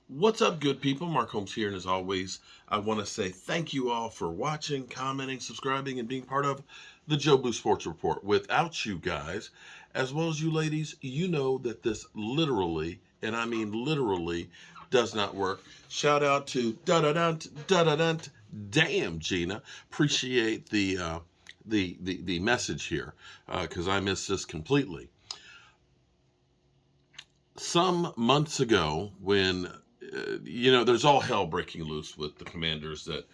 What's up, good people? Mark Holmes here, and as always, I want to say thank you all for watching, commenting, subscribing, and being part of the Joe Blue Sports Report. Without you guys, as well as you ladies, you know that this literally, and I mean literally, does not work. Shout out to da da da. Damn, Gina. Appreciate the message here because I missed this completely. Some months ago, when there's all hell breaking loose with the Commanders. That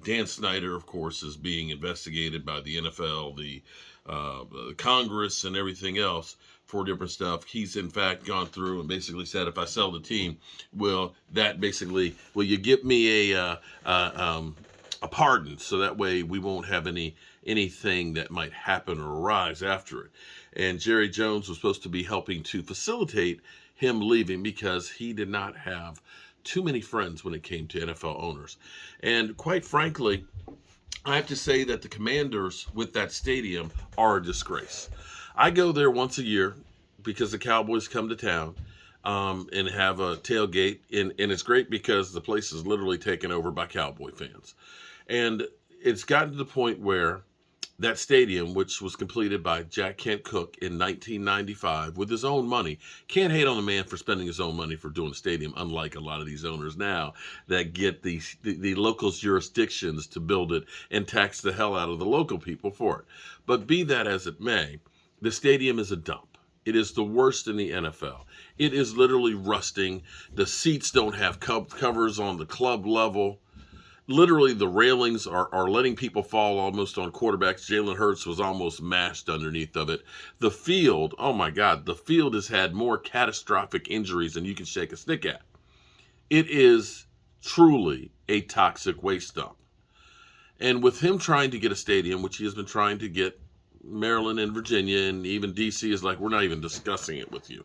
Dan Snyder, of course, is being investigated by the NFL, the Congress, and everything else for different stuff. He's in fact gone through and basically said, if I sell the team, will you give me a pardon, so that way we won't have anything that might happen or arise after it. And Jerry Jones was supposed to be helping to facilitate him leaving because he did not have too many friends when it came to NFL owners. And quite frankly, I have to say that the Commanders with that stadium are a disgrace. I go there once a year because the Cowboys come to town and have a tailgate. And it's great because the place is literally taken over by Cowboy fans. And it's gotten to the point where that stadium, which was completed by Jack Kent Cooke in 1995 with his own money, can't hate on the man for spending his own money for doing a stadium, unlike a lot of these owners now that get the local jurisdictions to build it and tax the hell out of the local people for it. But be that as it may, the stadium is a dump. It is the worst in the NFL. It is literally rusting. The seats don't have covers on the club level. Literally, the railings are letting people fall almost on quarterbacks. Jalen Hurts was almost mashed underneath of it. The field, oh my God, the field has had more catastrophic injuries than you can shake a stick at. It is truly a toxic waste dump. And with him trying to get a stadium, which he has been trying to get, Maryland and Virginia, and even D.C. is like, we're not even discussing it with you.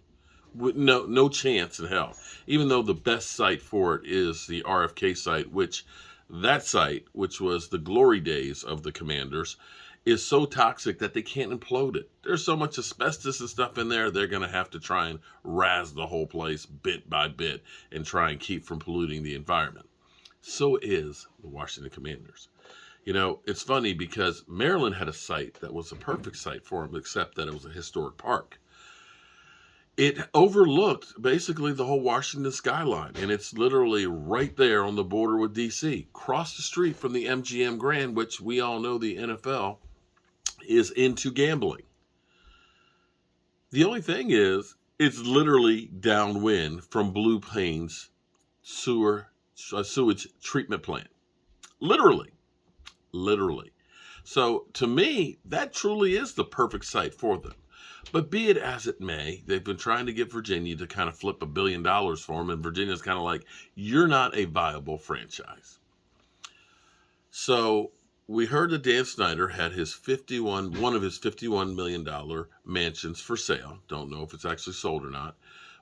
No chance in hell. Even though the best site for it is the RFK site, which was the glory days of the Commanders, is so toxic that they can't implode it. There's so much asbestos and stuff in there, they're going to have to try and razz the whole place bit by bit and try and keep from polluting the environment. So is the Washington Commanders. It's funny because Maryland had a site that was a perfect site for them, except that it was a historic park. It overlooked basically the whole Washington skyline, and it's literally right there on the border with D.C., across the street from the MGM Grand, which we all know the NFL is into gambling. The only thing is, it's literally downwind from Blue Plains sewage treatment plant. Literally. So to me, that truly is the perfect site for them. But be it as it may, they've been trying to get Virginia to kind of flip $1 billion for them, and Virginia's kind of like, you're not a viable franchise. So we heard that Dan Snyder had one of his $51 million mansions for sale. Don't know if it's actually sold or not.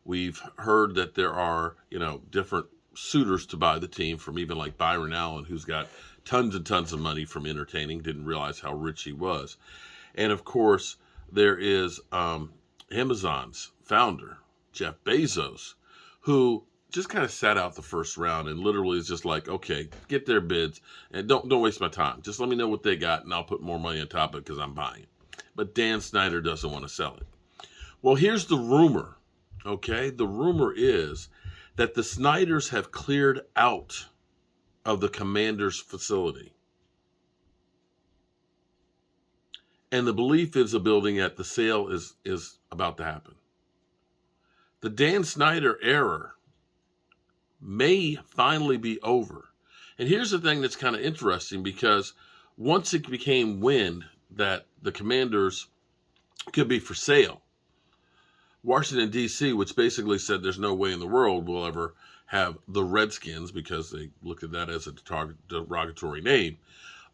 We've heard that there are, different suitors to buy the team, from even like Byron Allen, who's got tons and tons of money from entertaining, didn't realize how rich he was. And of course, there is Amazon's founder, Jeff Bezos, who just kind of sat out the first round and literally is just like, okay, get their bids and don't waste my time. Just let me know what they got and I'll put more money on top of it because I'm buying it. But Dan Snyder doesn't want to sell it. Well, here's the rumor, okay? The rumor is that the Snyders have cleared out of the Commanders facility. And the belief is the building at the sale is about to happen. The Dan Snyder era may finally be over. And here's the thing that's kind of interesting, because once it became wind that the Commanders could be for sale, Washington, D.C., which basically said there's no way in the world we'll ever have the Redskins, because they looked at that as a derogatory name,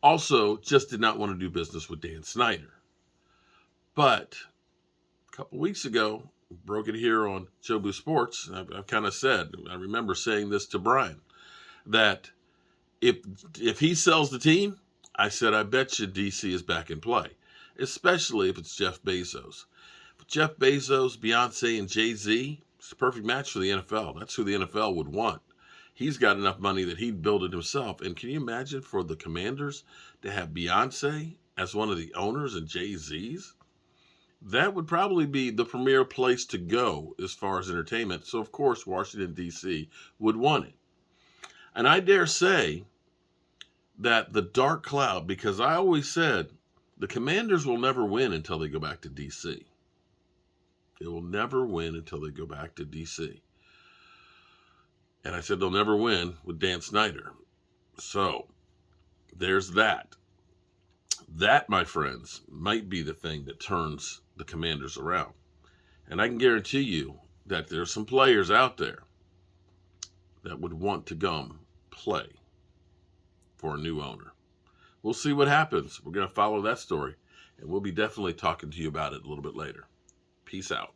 also just did not want to do business with Dan Snyder. But a couple weeks ago, broke it here on Joe Blue Sports, I've kind of said, I remember saying this to Brian, that if he sells the team, I said, I bet you DC is back in play, especially if it's Jeff Bezos. Jeff Bezos, Beyonce, and Jay-Z It's a perfect match for the NFL. That's who the NFL would want. He's got enough money that he'd build it himself. And can you imagine for the Commanders to have Beyonce as one of the owners and Jay-Z's? That would probably be the premier place to go as far as entertainment. So, of course, Washington, D.C. would want it. And I dare say that the dark cloud, because I always said the Commanders will never win until they go back to D.C. They will never win until they go back to D.C. And I said they'll never win with Dan Snyder. So, there's that. That, my friends, might be the thing that turns the Commanders around. And I can guarantee you that there's some players out there that would want to come play for a new owner. We'll see what happens. We're going to follow that story, and we'll be definitely talking to you about it a little bit later. Peace out.